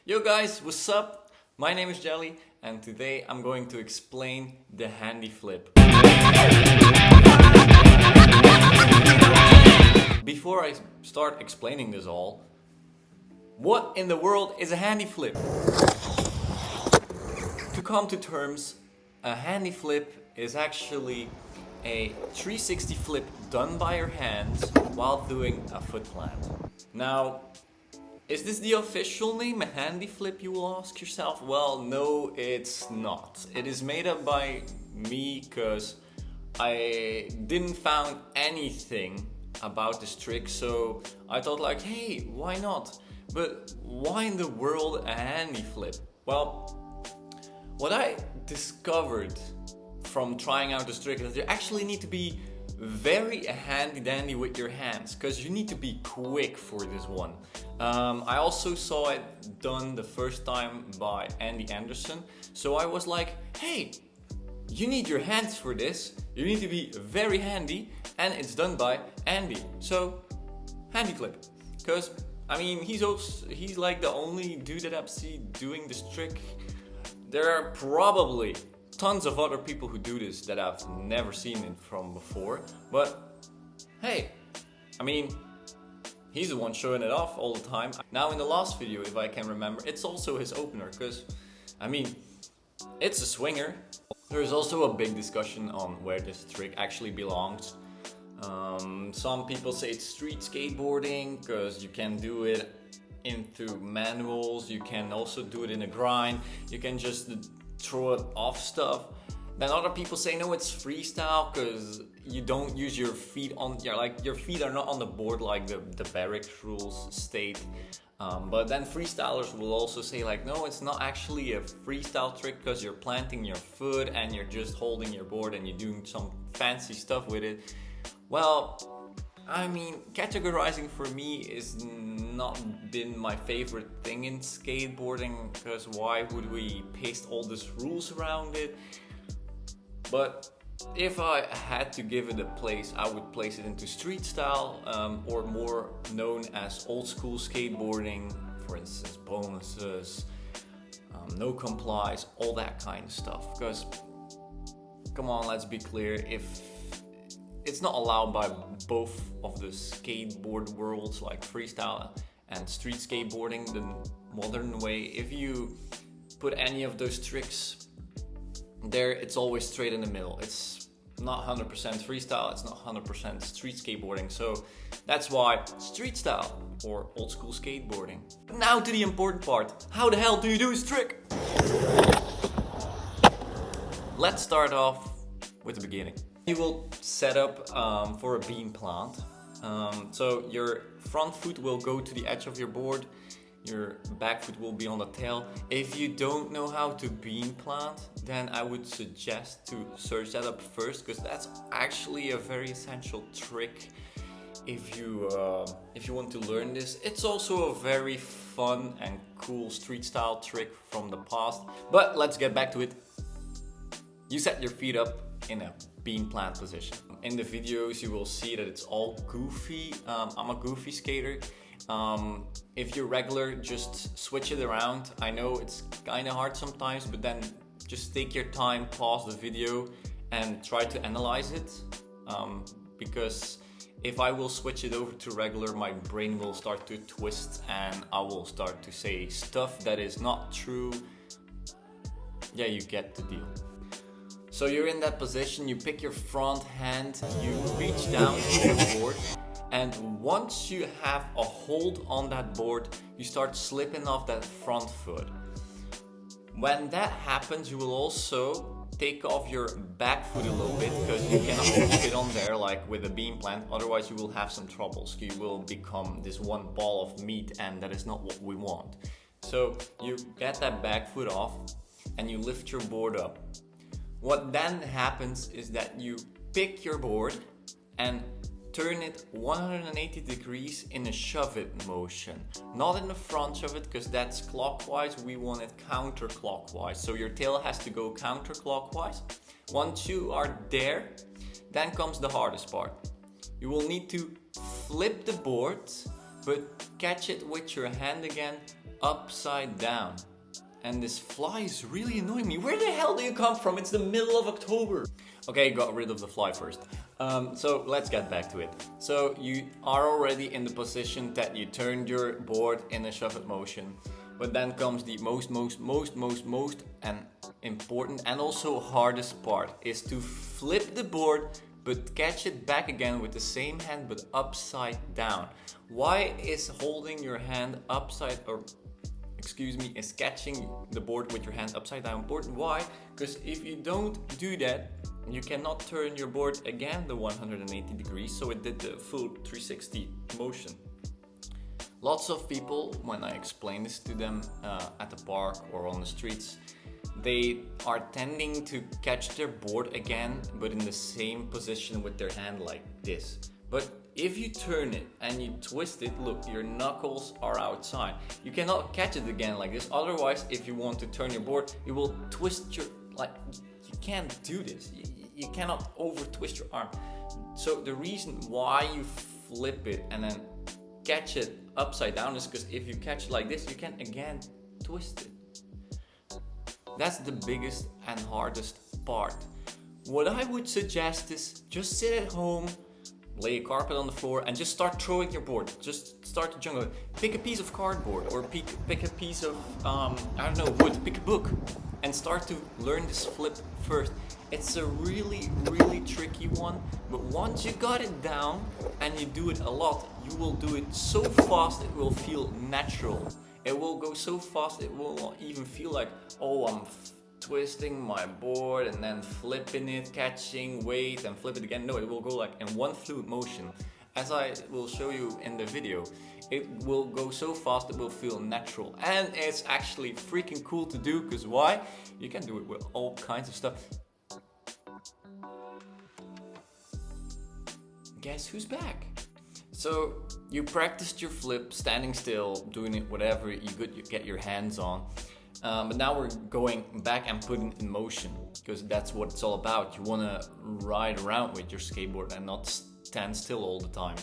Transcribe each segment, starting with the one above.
Yo guys, what's up? My name is Jelly and today I'm going to explain the Handyflip. Before I start explaining this all, what in the world is a Handyflip? To come to terms, a Handyflip is actually a 360 flip done by your hands while doing a foot plant. Now, is this the official name, a Handyflip, you will ask yourself? Well, no, it's not. It is made up by me because I didn't found anything about this trick, so I thought like, hey, why not? But why in the world a Handyflip? Well, what I discovered from trying out this trick is that you actually need to be very handy dandy with your hands, because you need to be quick for this one. I also saw it done the first time by Andy Anderson, so I was like, hey, you need your hands for this, you need to be very handy, and it's done by Andy. So Handyflip, because I mean he's like the only dude that I've seen doing this trick. There are probably tons of other people who do this that I've never seen it from before, but hey, I mean, he's the one showing it off all the time. Now in the last video, if I can remember, it's also his opener, because I mean, it's a swinger. There's also a big discussion on where this trick actually belongs. Some people say it's street skateboarding because you can do it into manuals, you can also do it in a grind, you can just throw it off stuff. Then other people say no, it's freestyle because you don't use your feet on, your feet are not on the board like the barracks rules state. But then freestylers will also say like, no, it's not actually a freestyle trick because you're planting your foot and you're just holding your board and you're doing some fancy stuff with it. Well, I mean, categorizing for me is not been my favorite thing in skateboarding, because why would we paste all these rules around it? But if I had to give it a place, I would place it into street style, or more known as old school skateboarding, for instance, bonuses, no complies, all that kind of stuff. Because, come on, let's be clear, if it's not allowed by both of the skateboard worlds, like freestyle and street skateboarding, the modern way. If you put any of those tricks there, it's always straight in the middle. It's not 100% freestyle, it's not 100% street skateboarding. So that's why street style or old school skateboarding. Now to the important part. How the hell do you do this trick? Let's start off with the beginning. You will set up for a bean plant. So your front foot will go to the edge of your board, your back foot will be on the tail. If you don't know how to bean plant, then I would suggest to search that up first, because that's actually a very essential trick if you want to learn this. It's also a very fun and cool street style trick from the past. But let's get back to it. You set your feet up in a bean plant position. In the videos you will see that it's all goofy. I'm a goofy skater. If you're regular, just switch it around. I know it's kind of hard sometimes, but then just take your time, pause the video and try to analyze it. Because if I will switch it over to regular, my brain will start to twist and I will start to say stuff that is not true. Yeah, you get the deal. So you're in that position, you pick your front hand, you reach down to your board, and once you have a hold on that board, you start slipping off that front foot. When that happens, you will also take off your back foot a little bit, because you cannot keep it on there like with a bean plant, otherwise you will have some troubles. You will become this one ball of meat, and that is not what we want. So you get that back foot off and you lift your board up. What then happens is that you pick your board and turn it 180 degrees in a shove it motion. Not in the front shove it, because that's clockwise, we want it counterclockwise. So your tail has to go counterclockwise. Once you are there, then comes the hardest part. You will need to flip the board, but catch it with your hand again upside down. And this fly is really annoying me. Where the hell do you come from? It's the middle of October. Okay, got rid of the fly first. So let's get back to it. So you are already in the position that you turned your board in a shuffled motion. But then comes the most and important and also hardest part is to flip the board but catch it back again with the same hand but upside down. Why is holding your hand upside is catching the board with your hand upside down important? Why? Because if you don't do that, you cannot turn your board again the 180 degrees, so it did the full 360 motion. Lots of people, when I explain this to them at the park or on the streets, they are tending to catch their board again, but in the same position with their hand like this. But if you turn it and you twist it, look, your knuckles are outside. You cannot catch it again like this. Otherwise, if you want to turn your board, you will twist your, you can't do this. You cannot over twist your arm. So the reason why you flip it and then catch it upside down is because if you catch it like this, you can again twist it. That's the biggest and hardest part. What I would suggest is just sit at home, lay a carpet on the floor and just start throwing your board. Just start to jungle it. Pick a piece of cardboard or pick a piece of, wood. Pick a book and start to learn this flip first. It's a really tricky one, but once you got it down and you do it a lot, you will do it so fast it will feel natural. It will go so fast it will not even feel like, oh, I'm twisting my board and then flipping it, catching, wait and flip it again. No, it will go like in one fluid motion. As I will show you in the video, it will go so fast it will feel natural. And it's actually freaking cool to do, because why? You can do it with all kinds of stuff. Guess who's back? So you practiced your flip standing still, doing it whatever you get your hands on. But now we're going back and putting it in motion, because that's what it's all about. You want to ride around with your skateboard and not stand still all the time.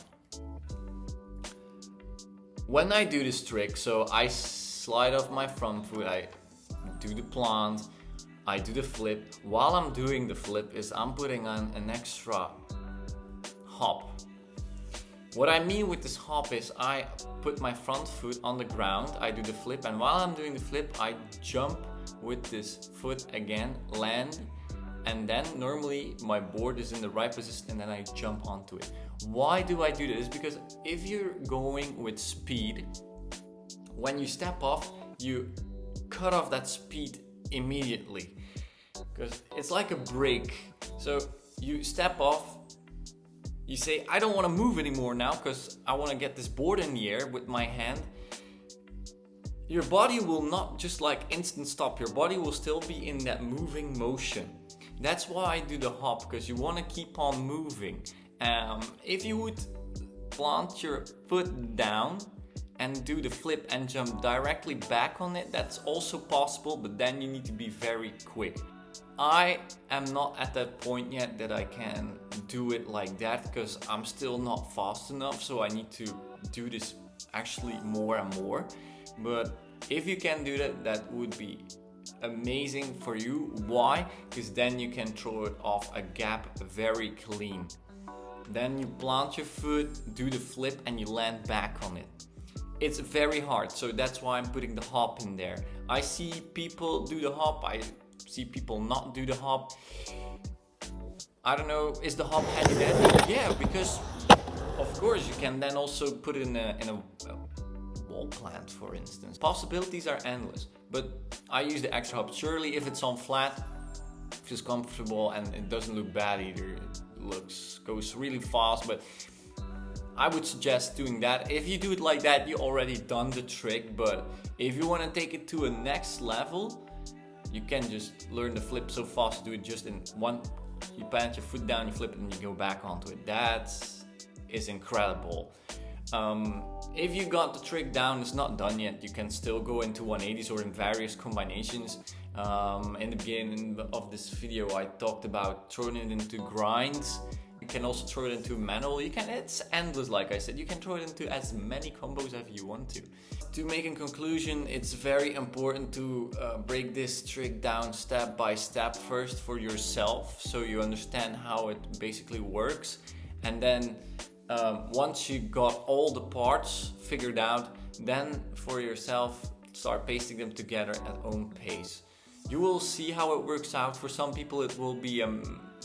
When I do this trick, so I slide off my front foot, I do the plant, I do the flip. While I'm doing the flip I'm putting on an extra hop. What I mean with this hop is I put my front foot on the ground, I do the flip, and while I'm doing the flip I jump with this foot again, land, and then normally my board is in the right position and then I jump onto it. Why do I do this? Because if you're going with speed, when you step off, you cut off that speed immediately, because it's like a brake. So you step off, you say, I don't want to move anymore now because I want to get this board in the air with my hand. Your body will not just like instant stop. Your body will still be in that moving motion. That's why I do the hop, because you want to keep on moving. If you would plant your foot down and do the flip and jump directly back on it, that's also possible, but then you need to be very quick. I am not at that point yet that I can do it like that, because I'm still not fast enough, so I need to do this actually more and more. But if you can do that, that would be amazing for you. Why? Because then you can throw it off a gap very clean. Then you plant your foot, do the flip, and you land back on it. It's very hard, so that's why I'm putting the hop in there. I see people do the hop, I see people not do the hop. I don't know, is the hop handy then? Yeah, because of course you can then also put it in a wall plant, for instance. Possibilities are endless, but I use the extra hop. Surely if it's on flat, it feels comfortable and it doesn't look bad either. It goes really fast, but I would suggest doing that. If you do it like that, you already done the trick. But if you want to take it to a next level, you can just learn the flip so fast, do it just in one. You plant your foot down, you flip it, and you go back onto it. That is incredible. If you got the trick down, it's not done yet. You can still go into 180s or in various combinations. In the beginning of this video, I talked about throwing it into grinds. You can also throw it into manual. It's endless, like I said. You can throw it into as many combos as you want to. to make a conclusion, it's very important to break this trick down step by step first for yourself, so you understand how it basically works. And then once you got all the parts figured out, then for yourself start pasting them together at own pace. You will see how it works out. For some people it will be a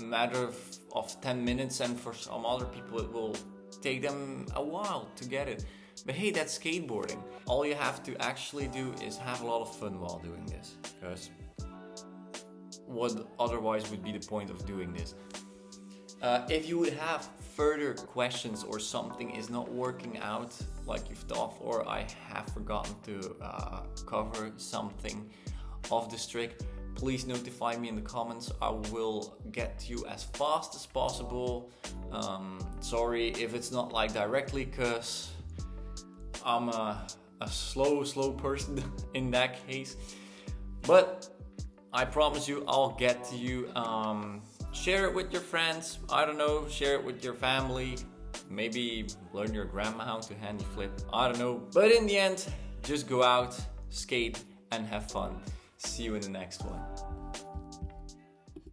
matter of 10 minutes, and for some other people it will take them a while to get it. But hey, that's skateboarding. All you have to actually do is have a lot of fun while doing this, because what otherwise would be the point of doing this? If you would have further questions, or something is not working out like you've thought, or I have forgotten to cover something of this trick, please notify me in the comments. I will get to you as fast as possible. Sorry if it's not like directly, because I'm a slow person in that case. But I promise you I'll get to you. Share it with your friends, I don't know, share it with your family, maybe learn your grandma how to handy flip, I don't know. But in the end, just go out, skate and have fun. See you in the next one.